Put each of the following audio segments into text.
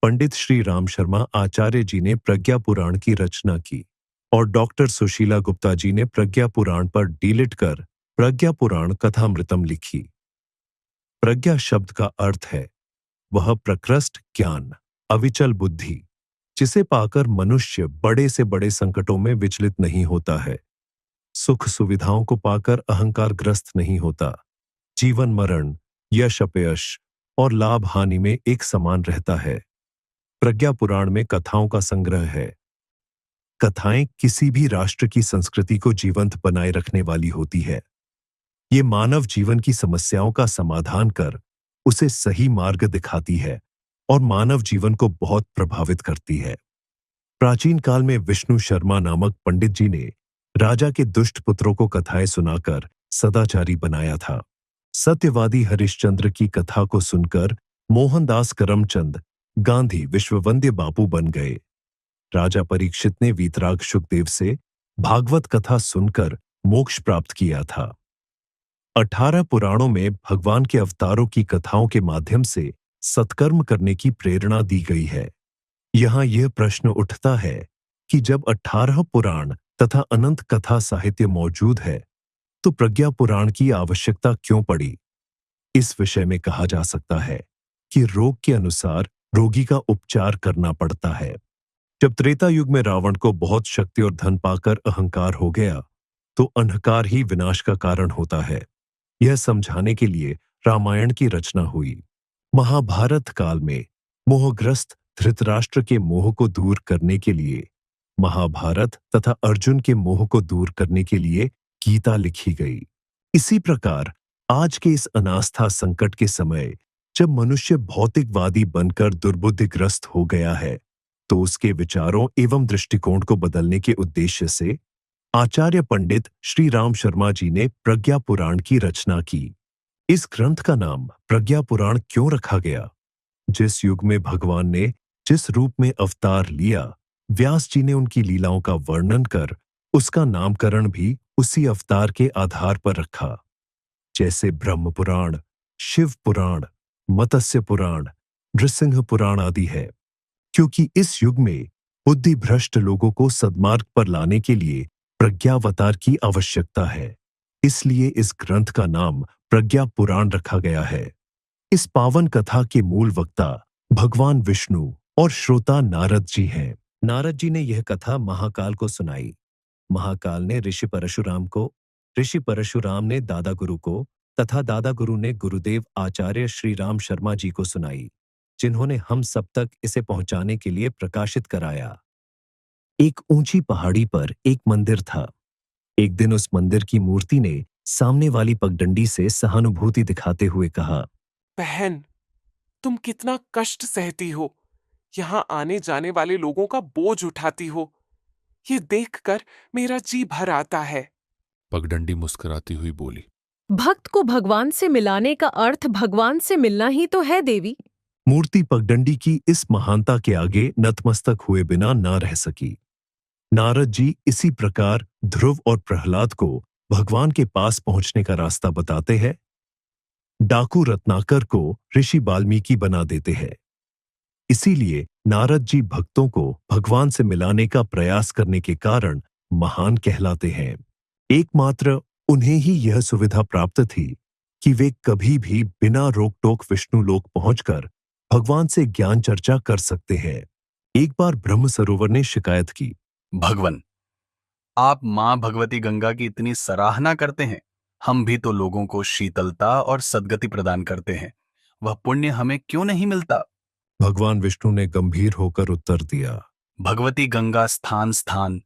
पंडित श्री राम शर्मा आचार्य जी ने प्रज्ञा पुराण की रचना की और डॉक्टर सुशीला गुप्ता जी ने प्रज्ञा पुराण पर डीलिट कर प्रज्ञा पुराण कथामृतम लिखी। प्रज्ञा शब्द का अर्थ है वह प्रकृष्ट ज्ञान, अविचल बुद्धि, जिसे पाकर मनुष्य बड़े से बड़े संकटों में विचलित नहीं होता है, सुख सुविधाओं को पाकर अहंकार ग्रस्त नहीं होता, जीवन मरण, यश अपयश और लाभ हानि में एक समान रहता है। प्रज्ञा पुराण में कथाओं का संग्रह है। कथाएं किसी भी राष्ट्र की संस्कृति को जीवंत बनाए रखने वाली होती है। ये मानव जीवन की समस्याओं का समाधान कर उसे सही मार्ग दिखाती है और मानव जीवन को बहुत प्रभावित करती है। प्राचीन काल में विष्णु शर्मा नामक पंडित जी ने राजा के दुष्ट पुत्रों को कथाएं सुनाकर सदाचारी बनाया था। सत्यवादी हरिश्चंद्र की कथा को सुनकर मोहनदास करमचंद गांधी विश्ववंद्य बापू बन गए। राजा परीक्षित ने वीतराग सुखदेव से भागवत कथा सुनकर मोक्ष प्राप्त किया था। 18 पुराणों में भगवान के अवतारों की कथाओं के माध्यम से सत्कर्म करने की प्रेरणा दी गई है। यहाँ यह प्रश्न उठता है कि जब 18 पुराण तथा अनंत कथा साहित्य मौजूद है तो प्रज्ञा पुराण की आवश्यकता क्यों पड़ी? इस विषय में कहा जा सकता है कि रोग के अनुसार रोगी का उपचार करना पड़ता है। जब त्रेता युग में रावण को बहुत शक्ति और धन पाकर अहंकार हो गया तो अहंकार ही विनाश का कारण होता है। यह समझाने के लिए रामायण की रचना हुई। महाभारत काल में मोहग्रस्त धृतराष्ट्र के मोह को दूर करने के लिए महाभारत तथा अर्जुन के मोह को दूर करने के लिए गीता लिखी गई। इसी प्रकार आज के इस अनास्था संकट के समय जब मनुष्य भौतिकवादी बनकर दुर्बुद्धिग्रस्त हो गया है तो उसके विचारों एवं दृष्टिकोण को बदलने के उद्देश्य से आचार्य पंडित श्री राम शर्मा जी ने प्रज्ञा पुराण की रचना की। इस ग्रंथ का नाम प्रज्ञा पुराण क्यों रखा गया? जिस युग में भगवान ने जिस रूप में अवतार लिया, व्यास जी ने उनकी लीलाओं का वर्णन कर उसका नामकरण भी उसी अवतार के आधार पर रखा। जैसे ब्रह्म पुराण, शिव पुराण, मत्स्य पुराण, नृसिंह पुराण आदि है। क्योंकि इस युग में बुद्धि भ्रष्ट लोगों को सद्मार्ग पर लाने के लिए प्रज्ञावतार की आवश्यकता है, इसलिए इस ग्रंथ का नाम प्रज्ञा पुराण रखा गया है। इस पावन कथा के मूल वक्ता भगवान विष्णु और श्रोता नारद जी हैं। नारद जी ने यह कथा महाकाल को सुनाई। महाकाल ने ऋषि परशुराम को, ऋषि परशुराम ने दादा गुरु को तथा दादा गुरु ने गुरुदेव आचार्य श्री राम शर्मा जी को सुनाई, जिन्होंने हम सब तक इसे पहुंचाने के लिए प्रकाशित कराया। एक ऊंची पहाड़ी पर एक मंदिर था। एक दिन उस मंदिर की मूर्ति ने सामने वाली पगडंडी से सहानुभूति दिखाते हुए कहा, बहन, तुम कितना कष्ट सहती हो, यहाँ आने जाने वाले लोगों का बोझ उठाती हो, ये देखकर मेरा जी भर आता है। पगडंडी मुस्कुराती हुई बोली, भक्त को भगवान से मिलाने का अर्थ भगवान से मिलना ही तो है देवी। मूर्ति पगडंडी की इस महानता के आगे नतमस्तक हुए बिना न रह सकी। नारद जी इसी प्रकार ध्रुव और प्रहलाद को भगवान के पास पहुंचने का रास्ता बताते हैं। डाकू रत्नाकर को ऋषि वाल्मीकि बना देते हैं। इसीलिए नारद जी भक्तों को भगवान से मिलाने का प्रयास करने के कारण महान कहलाते हैं। एकमात्र उन्हें ही यह सुविधा प्राप्त थी कि वे कभी भी बिना रोक टोक विष्णु लोक पहुंचकर भगवान से ज्ञान चर्चा कर सकते हैं। एक बार ब्रह्म सरोवर ने शिकायत की, भगवन, आप मां भगवती गंगा की इतनी सराहना करते हैं, हम भी तो लोगों को शीतलता और सद्गति प्रदान करते हैं, वह पुण्य हमें क्यों नहीं मिलता? भगवान विष्णु ने गंभीर होकर उत्तर दिया, भगवती गंगा स्थान स्थान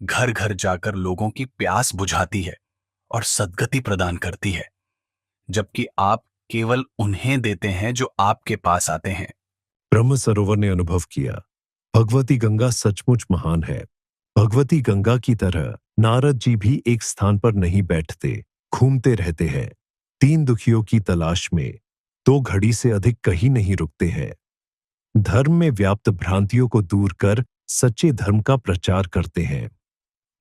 घर घर जाकर लोगों की प्यास बुझाती है और सद्गति प्रदान करती है, जबकि आप केवल उन्हें देते हैं जो आपके पास आते हैं। ब्रह्म सरोवर ने अनुभव किया, भगवती गंगा सचमुच महान है। भगवती गंगा की तरह नारद जी भी एक स्थान पर नहीं बैठते, घूमते रहते हैं। 3 दुखियों की तलाश में 2 घड़ी से अधिक कहीं नहीं रुकते हैं। धर्म में व्याप्त भ्रांतियों को दूर कर सच्चे धर्म का प्रचार करते हैं।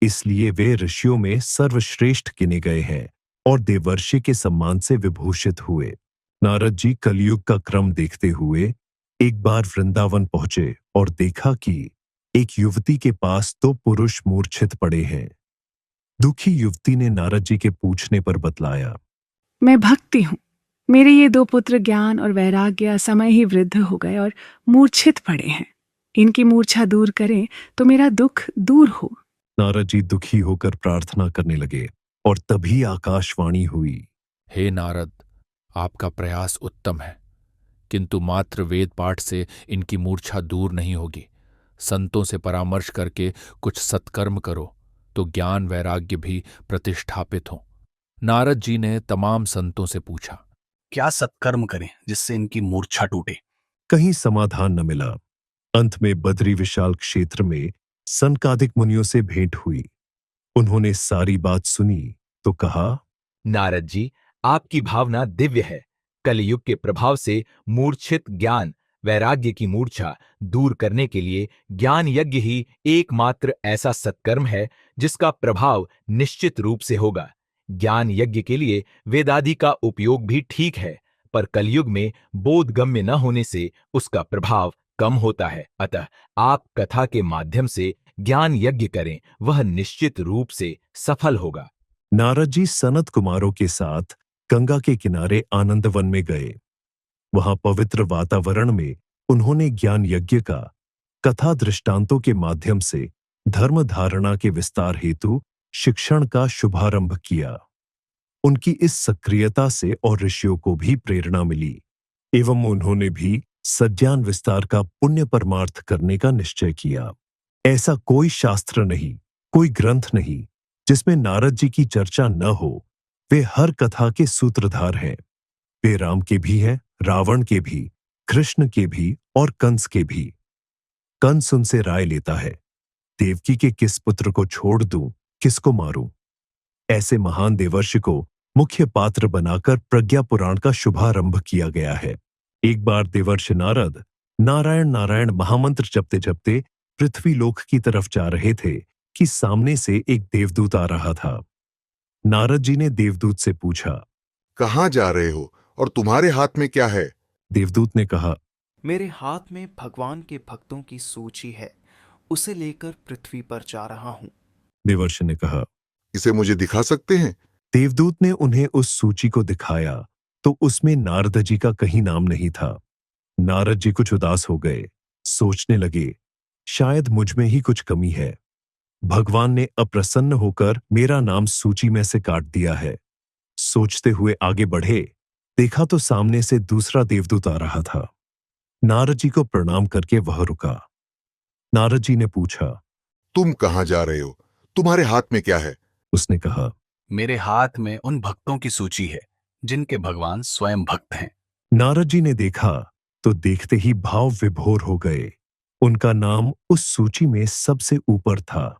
इसलिए वे ऋषियों में सर्वश्रेष्ठ गिने गए हैं और देवर्षि के सम्मान से विभूषित हुए। नारद जी कलयुग का क्रम देखते हुए एक बार वृंदावन पहुंचे और देखा कि एक युवती के पास 2 पुरुष मूर्छित पड़े हैं। दुखी युवती ने नारद जी के पूछने पर बतलाया, मैं भक्ति हूँ। मेरे ये 2 पुत्र ज्ञान और वैराग्य समय ही वृद्ध हो गए और मूर्छित पड़े हैं। इनकी मूर्छा दूर करें तो मेरा दुख दूर हो। नारद जी दुखी होकर प्रार्थना करने लगे और तभी आकाशवाणी हुई, हे नारद, आपका प्रयास उत्तम है, किंतु मात्र वेद पाठ से इनकी मूर्छा दूर नहीं होगी। संतों से परामर्श करके कुछ सत्कर्म करो तो ज्ञान वैराग्य भी प्रतिष्ठापित हो। नारद जी ने तमाम संतों से पूछा, क्या सत्कर्म करें जिससे इनकी मूर्छा टूटे? कहीं समाधान न मिला। अंत में बद्री विशाल क्षेत्र में सनकादिक मुनियों से भेंट हुई। उन्होंने सारी बात सुनी तो कहा, नारद जी, आपकी भावना दिव्य है। कलयुग के प्रभाव से मूर्छित ज्ञान वैराग्य की मूर्छा दूर करने के लिए ज्ञान यज्ञ ही एकमात्र ऐसा सत्कर्म है जिसका प्रभाव निश्चित रूप से होगा। ज्ञान यज्ञ के लिए वेदादि का उपयोग भी ठीक है, पर कलयुग में बोधगम्य न होने से उसका प्रभाव कम होता है। अतः आप कथा के माध्यम से ज्ञान यज्ञ करें, वह निश्चित रूप से सफल होगा। नारद जी सनत कुमारों के साथ गंगा के किनारे आनंदवन में गए। वहां पवित्र वातावरण में उन्होंने ज्ञान यज्ञ का कथा दृष्टांतों के माध्यम से धर्म धारणा के विस्तार हेतु शिक्षण का शुभारंभ किया। उनकी इस सक्रियता से और ऋषियों को भी प्रेरणा मिली एवं उन्होंने भी सज्ञान विस्तार का पुण्य परमार्थ करने का निश्चय किया। ऐसा कोई शास्त्र नहीं, कोई ग्रंथ नहीं जिसमें नारद जी की चर्चा न हो। वे हर कथा के सूत्रधार हैं। वे राम के भी हैं, रावण के भी, कृष्ण के भी और कंस के भी। कंस उनसे राय लेता है, देवकी के किस पुत्र को छोड़ दूं, किसको मारूं। ऐसे महान देवर्षि को मुख्य पात्र बनाकर प्रज्ञा पुराण का शुभारंभ किया गया है। एक बार देवर्षि नारद नारायण नारायण महामंत्र जपते जपते पृथ्वी लोक की तरफ जा रहे थे कि सामने से एक देवदूत आ रहा था। नारद जी ने देवदूत से पूछा, कहाँ जा रहे हो और तुम्हारे हाथ में क्या है? देवदूत ने कहा, मेरे हाथ में भगवान के भक्तों की सूची है, उसे लेकर पृथ्वी पर जा रहा हूं। देवर्षि ने कहा, इसे मुझे दिखा सकते हैं? देवदूत ने उन्हें उस सूची को दिखाया तो उसमें नारद जी का कहीं नाम नहीं था। नारद जी कुछ उदास हो गए, सोचने लगे, शायद मुझ में ही कुछ कमी है। भगवान ने अप्रसन्न होकर मेरा नाम सूची में से काट दिया है। सोचते हुए आगे बढ़े, देखा तो सामने से दूसरा देवदूत आ रहा था। नारद जी को प्रणाम करके वह रुका। नारद जी ने पूछा, तुम कहाँ जा रहे हो? तुम्हारे हाथ में क्या है? उसने कहा, मेरे हाथ में उन भक्तों की सूची है जिनके भगवान स्वयं भक्त हैं। नारद जी ने देखा तो देखते ही भाव विभोर हो गए। उनका नाम उस सूची में सबसे ऊपर था।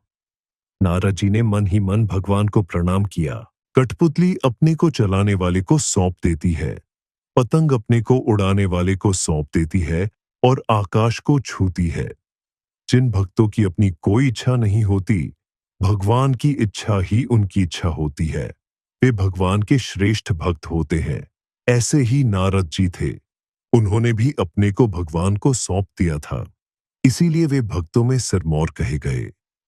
नारद जी ने मन ही मन भगवान को प्रणाम किया। कठपुतली अपने को चलाने वाले को सौंप देती है, पतंग अपने को उड़ाने वाले को सौंप देती है और आकाश को छूती है। जिन भक्तों की अपनी कोई इच्छा नहीं होती, भगवान की इच्छा ही उनकी इच्छा होती है। वे भगवान के श्रेष्ठ भक्त होते हैं। ऐसे ही नारद जी थे। उन्होंने भी अपने को भगवान को सौंप दिया था, इसीलिए वे भक्तों में सिरमौर कहे गए।